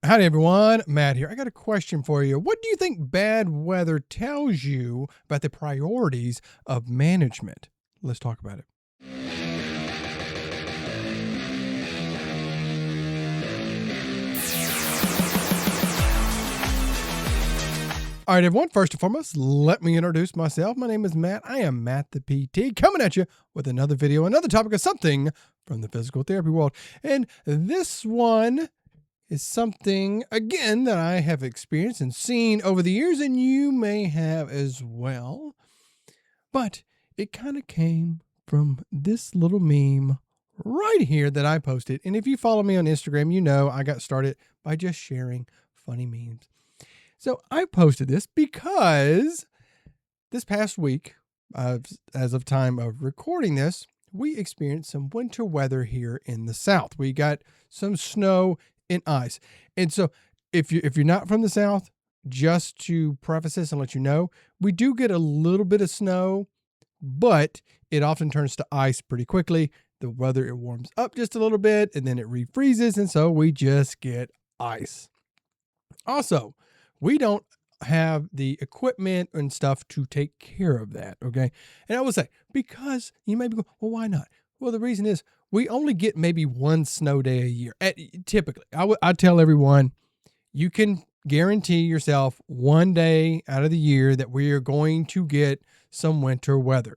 Howdy, everyone. Matt here. I got a question for you. What do you think bad weather tells you about the priorities of management? Let's talk about it. All right, everyone. First and foremost, let me introduce myself. My name is Matt. I am Matt the PT, coming at you with another video, another topic of something from the physical therapy world. And this one is something, again, that I have experienced and seen over the years, and you may have as well. But it kind of came from this little meme right here that I posted. And if you follow me on Instagram, you know I got started by just sharing funny memes. So I posted this because this past week, as of time of recording this, we experienced some winter weather here in the South. We got some snow and ice. And so if you're not from the South, just to preface this and let you know, we do get a little bit of snow, but it often turns to ice pretty quickly. The weather, it warms up just a little bit and then it refreezes. And so we just get ice. Also, we don't have the equipment and stuff to take care of that, okay? And I will say, because you may be going, well, why not? Well, the reason is we only get maybe one snow day a year. Typically, I tell everyone, you can guarantee yourself one day out of the year that we are going to get some winter weather.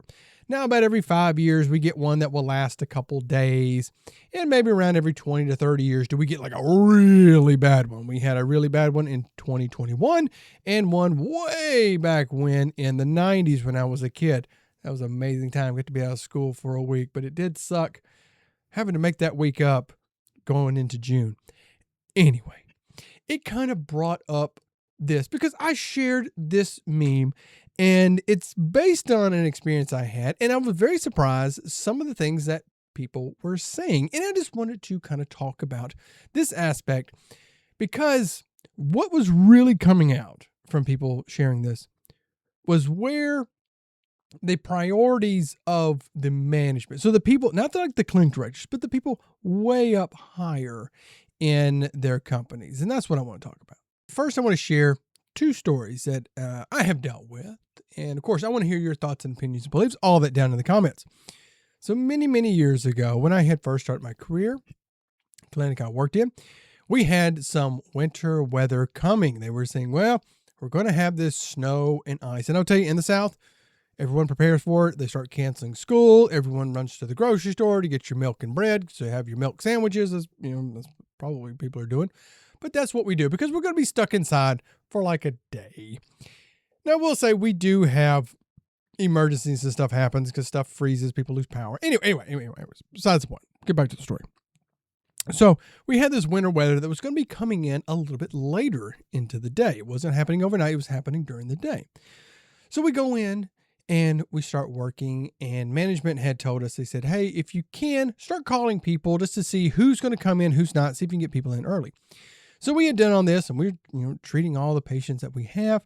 Now, about every 5 years, we get one that will last a couple days. And maybe around every 20 to 30 years, do we get like a really bad one. We had a really bad one in 2021 and one way back when in the 90s when I was a kid. That was an amazing time. We got to be out of school for a week, but it did suck having to make that week up going into June. Anyway, it kind of brought up this because I shared this meme. And it's based on an experience I had. And I was very surprised some of the things that people were saying. And I just wanted to kind of talk about this aspect because what was really coming out from people sharing this was where the priorities of the management. So the people, not like the clinic directors, but the people way up higher in their companies. And that's what I want to talk about. First, I want to share two stories that I have dealt with. And of course, I want to hear your thoughts and opinions and beliefs, all that down in the comments. So many years ago, when I had first started my career, clinic I worked in, we had some winter weather coming. They were saying, well, we're going to have this snow and ice. And I'll tell you, in the South, everyone prepares for it. They start canceling school. Everyone runs to the grocery store to get your milk and bread. So you have your milk sandwiches, as you know, that's probably what people are doing. But that's what we do because we're going to be stuck inside for like a day. Now, we'll say we do have emergencies and stuff happens because stuff freezes, people lose power. Anyway, besides the point, get back to the story. So we had this winter weather that was going to be coming in a little bit later into the day. It wasn't happening overnight. It was happening during the day. So we go in and we start working, and management had told us, they said, hey, if you can, start calling people just to see who's going to come in, who's not, see if you can get people in early. So we had done on this, and we're treating all the patients that we have.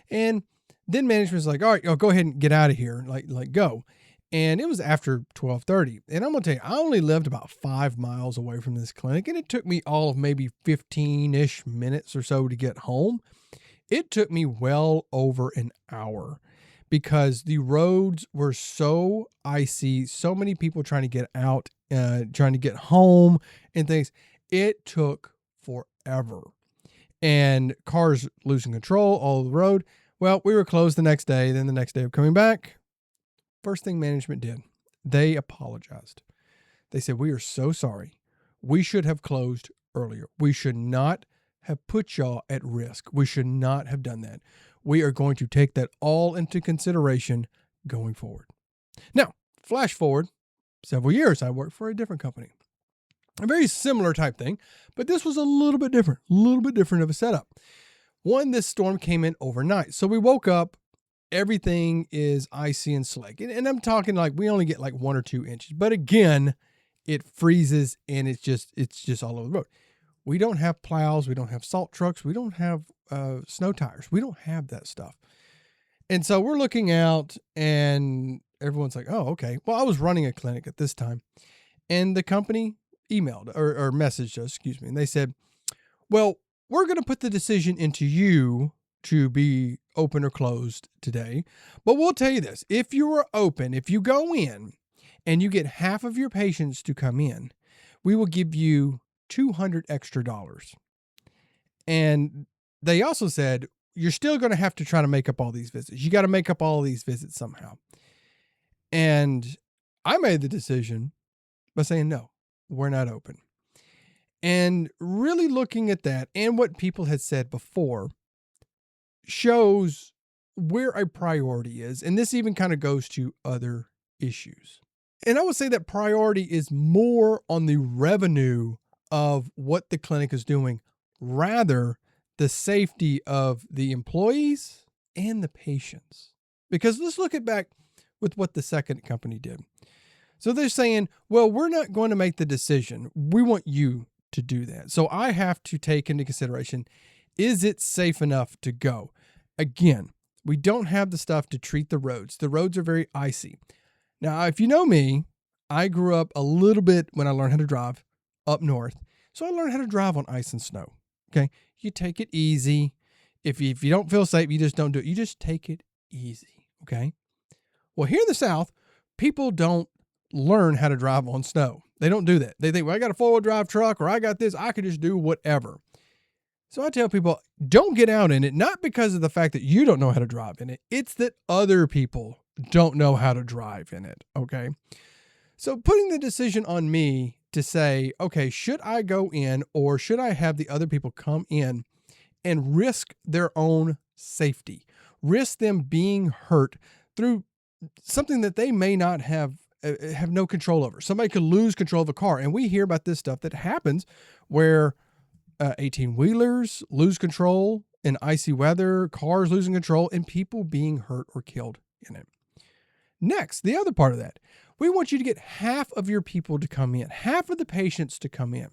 And then management's like, all right, go ahead and get out of here. Like go. And it was after 12:30. And I'm going to tell you, I only lived about 5 miles away from this clinic. And it took me all of maybe 15-ish minutes or so to get home. It took me well over an hour because the roads were so icy. So many people trying to get out, trying to get home and things. It took forever. And cars losing control all over the road. Well, we were closed the next day. Then the next day of coming back, first thing management did, they apologized. They said, we are so sorry. We should have closed earlier. We should not have put y'all at risk. We should not have done that. We are going to take that all into consideration going forward. Now, flash forward several years, I worked for a different company. A very similar type thing, but this was a little bit different of a setup. One, this storm came in overnight. So we woke up, everything is icy and slick. And I'm talking like we only get like 1 or 2 inches. But again, it freezes and it's just all over the road. We don't have plows. We don't have salt trucks. We don't have snow tires. We don't have that stuff. And so we're looking out and everyone's like, oh, okay. Well, I was running a clinic at this time. And the company emailed or messaged us, and they said, well, we're going to put the decision into you to be open or closed today. But we'll tell you this, if you are open, if you go in and you get half of your patients to come in, we will give you $200 extra. And they also said, you're still going to have to try to make up all these visits. You got to make up all these visits somehow. And I made the decision by saying, no, we're not open. And really looking at that and what people had said before shows where a priority is. And this even kind of goes to other issues. And I would say that priority is more on the revenue of what the clinic is doing, rather the safety of the employees and the patients. Because let's look at back with what the second company did. So they're saying, well, we're not going to make the decision. We want you to do that. So I have to take into consideration, is it safe enough to go? Again, we don't have the stuff to treat the roads. The roads are very icy. Now, if you know me, I grew up a little bit when I learned how to drive up north. So I learned how to drive on ice and snow. Okay. You take it easy. If you don't feel safe, you just don't do it. You just take it easy. Okay. Well, here in the South, people don't learn how to drive on snow. They don't do that. They think, well, I got a 4-wheel drive truck or I got this. I could just do whatever. So I tell people, don't get out in it, not because of the fact that you don't know how to drive in it. It's that other people don't know how to drive in it. Okay. So putting the decision on me to say, okay, should I go in or should I have the other people come in and risk their own safety, risk them being hurt through something that they may not have no control over. Somebody could lose control of a car. And we hear about this stuff that happens where 18-wheelers lose control in icy weather, cars losing control, and people being hurt or killed in it. Next, the other part of that, we want you to get half of your people to come in, half of the patients to come in.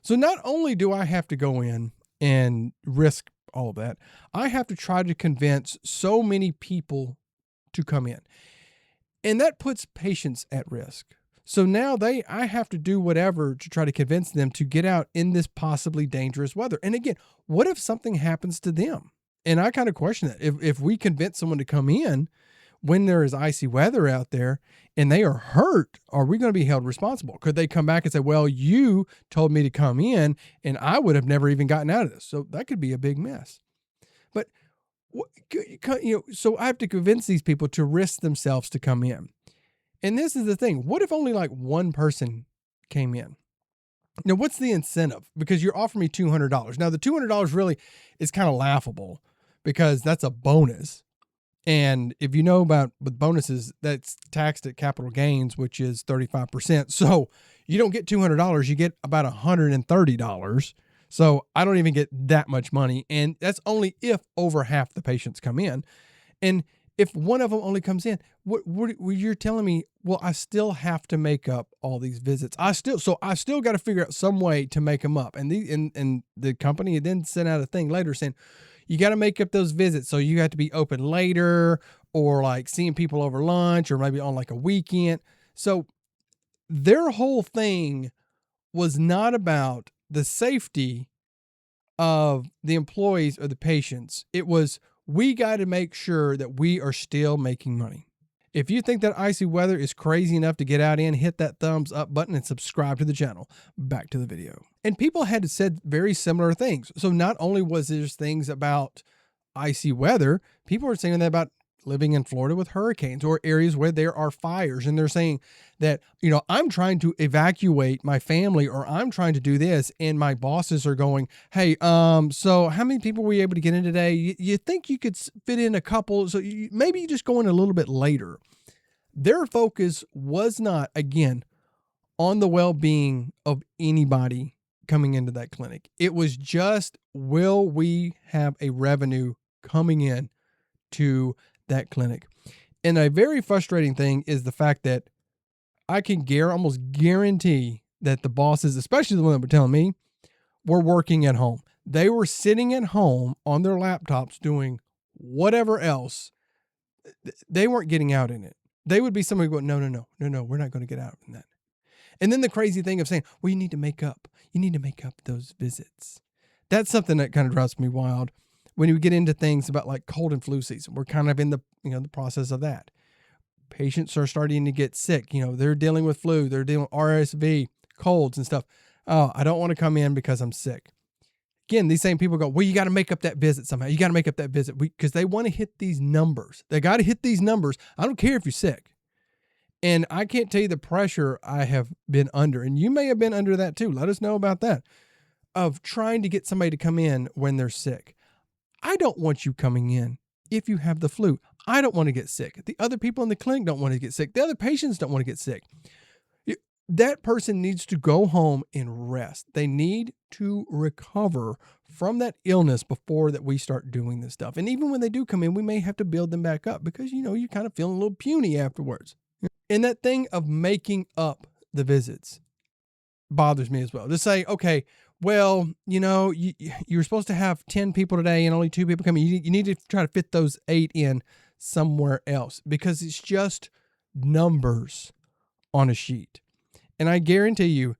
So not only do I have to go in and risk all of that, I have to try to convince so many people to come in. And that puts patients at risk. So now I have to do whatever to try to convince them to get out in this possibly dangerous weather. And again, what if something happens to them? And I kind of question that. If we convince someone to come in when there is icy weather out there and they are hurt, are we going to be held responsible? Could they come back and say, well, you told me to come in and I would have never even gotten out of this? So that could be a big mess. But so I have to convince these people to risk themselves to come in. And this is the thing. What if only like one person came in? Now, what's the incentive? Because you're offering me $200. Now, the $200 really is kind of laughable because that's a bonus. And if you know about with bonuses, that's taxed at capital gains, which is 35%. So you don't get $200, you get about $130. So I don't even get that much money. And that's only if over half the patients come in. And if one of them only comes in, what you're telling me, well, I still have to make up all these visits. I still got to figure out some way to make them up. And the company then sent out a thing later saying, you got to make up those visits. So you have to be open later or like seeing people over lunch or maybe on like a weekend. So their whole thing was not about the safety of the employees or the patients. It was, we got to make sure that we are still making money. If you think that icy weather is crazy enough to get out in, hit that thumbs up button and subscribe to the channel. Back to the video. And people had said very similar things. So not only was there things about icy weather, people were saying that about living in Florida with hurricanes or areas where there are fires. And they're saying that, I'm trying to evacuate my family or I'm trying to do this. And my bosses are going, hey, so how many people were you able to get in today? You think you could fit in a couple? So maybe you just go in a little bit later. Their focus was not, again, on the well-being of anybody coming into that clinic. It was just, will we have a revenue coming in to that clinic? And a very frustrating thing is the fact that I can almost guarantee that the bosses, especially the one that were telling me, were working at home. They were sitting at home on their laptops doing whatever else. They weren't getting out in it. They would be somebody going, no, we're not going to get out in that. And then the crazy thing of saying, well, you need to make up those visits. That's something that kind of drives me wild. When you get into things about like cold and flu season, we're kind of in the, the process of that. Patients are starting to get sick. They're dealing with flu, they're dealing with RSV, colds and stuff. Oh, I don't want to come in because I'm sick. Again, these same people go, well, you got to make up that visit somehow. You got to make up that visit because they want to hit these numbers. They got to hit these numbers. I don't care if you're sick. And I can't tell you the pressure I have been under. And you may have been under that too. Let us know about that. Of trying to get somebody to come in when they're sick. I don't want you coming in if you have the flu. I don't want to get sick. The other people in the clinic don't want to get sick. The other patients don't want to get sick. That person needs to go home and rest. They need to recover from that illness before that we start doing this stuff. And even when they do come in, we may have to build them back up because, you're kind of feeling a little puny afterwards. And that thing of making up the visits bothers me as well. To say, okay, well, you're supposed to have 10 people today and only 2 people coming. You need to try to fit those 8 in somewhere else because it's just numbers on a sheet. And I guarantee you,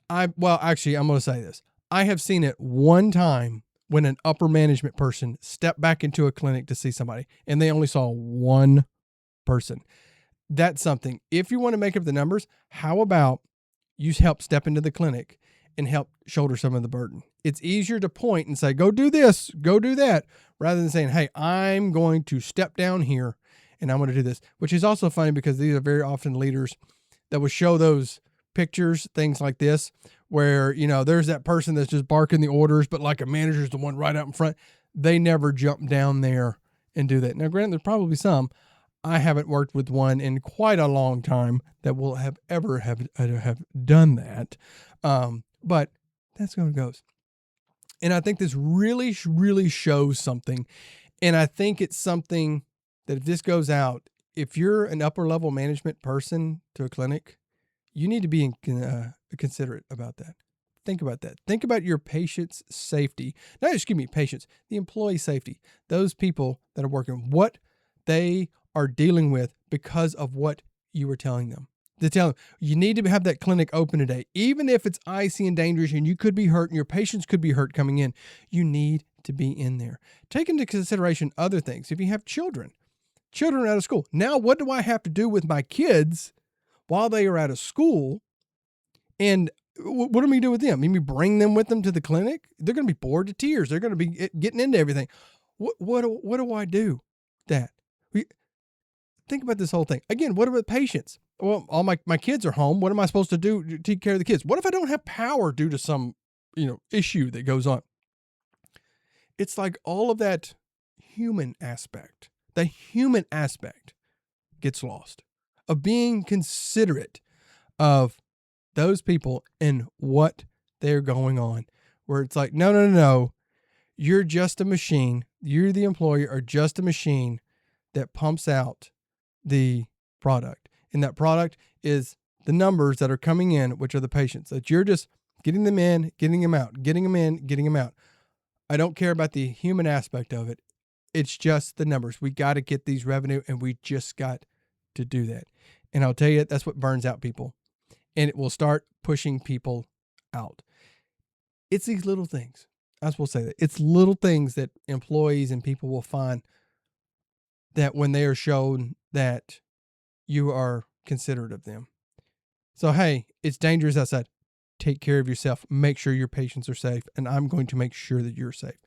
I'm going to say this. I have seen it one time when an upper management person stepped back into a clinic to see somebody and they only saw one person. That's something. If you want to make up the numbers, how about you help step into the clinic and help shoulder some of the burden? It's easier to point and say, go do this, go do that, rather than saying, hey, I'm going to step down here and I'm going to do this, which is also funny because these are very often leaders that will show those pictures, things like this, where, there's that person that's just barking the orders, but like a manager's the one right out in front. They never jump down there and do that. Now, granted, there's probably some. I haven't worked with one in quite a long time that will have ever have done that. But that's how it goes. And I think this really, really shows something. And I think it's something that if this goes out, if you're an upper level management person to a clinic, you need to be considerate about that. Think about that. Think about your patient's safety. Not just patients, the employee safety. Those people that are working, what they are dealing with because of what you were telling them. To tell them, you need to have that clinic open today. Even if it's icy and dangerous and you could be hurt and your patients could be hurt coming in, you need to be in there. Take into consideration other things. If you have children are out of school. Now, what do I have to do with my kids while they are out of school? And what do we do with them? Maybe bring them with them to the clinic? They're going to be bored to tears. They're going to be getting into everything. What do I do? Think about this whole thing. Again, what about patients? Well, all my kids are home. What am I supposed to do to take care of the kids? What if I don't have power due to some, issue that goes on? It's like all of that human aspect. The human aspect gets lost of being considerate of those people and what they're going on, where it's like, no. You're just a machine. You, the employer, are just a machine that pumps out the product. And that product is the numbers that are coming in, which are the patients, that you're just getting them in, getting them out, getting them in, getting them out. I don't care about the human aspect of it. It's just the numbers. We got to get these revenue and we just got to do that. And I'll tell you, that's what burns out people. And it will start pushing people out. It's these little things. I will say that. It's little things that employees and people will find that when they are shown that you are considerate of them. So, hey, it's dangerous outside. Take care of yourself. Make sure your patients are safe. And I'm going to make sure that you're safe.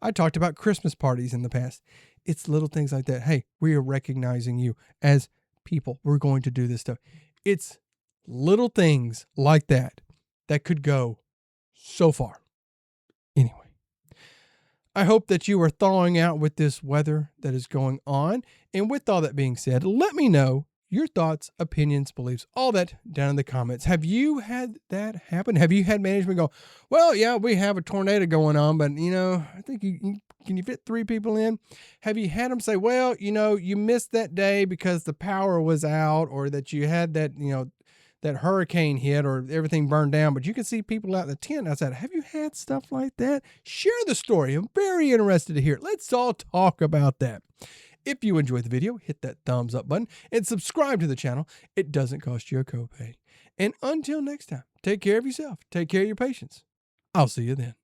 I talked about Christmas parties in the past. It's little things like that. Hey, we are recognizing you as people. We're going to do this stuff. It's little things like that that could go so far. Anyway, I hope that you are thawing out with this weather that is going on. And with all that being said, let me know your thoughts, opinions, beliefs, all that down in the comments. Have you had that happen? Have you had management go, well, yeah, we have a tornado going on, but, I think can you fit 3 people in? Have you had them say, well, you missed that day because the power was out, or that you had that, that hurricane hit or everything burned down, but you can see people out in the tent outside. Have you had stuff like that? Share the story. I'm very interested to hear it. Let's all talk about that. If you enjoyed the video, hit that thumbs up button and subscribe to the channel. It doesn't cost you a copay. And until next time, take care of yourself. Take care of your patients. I'll see you then.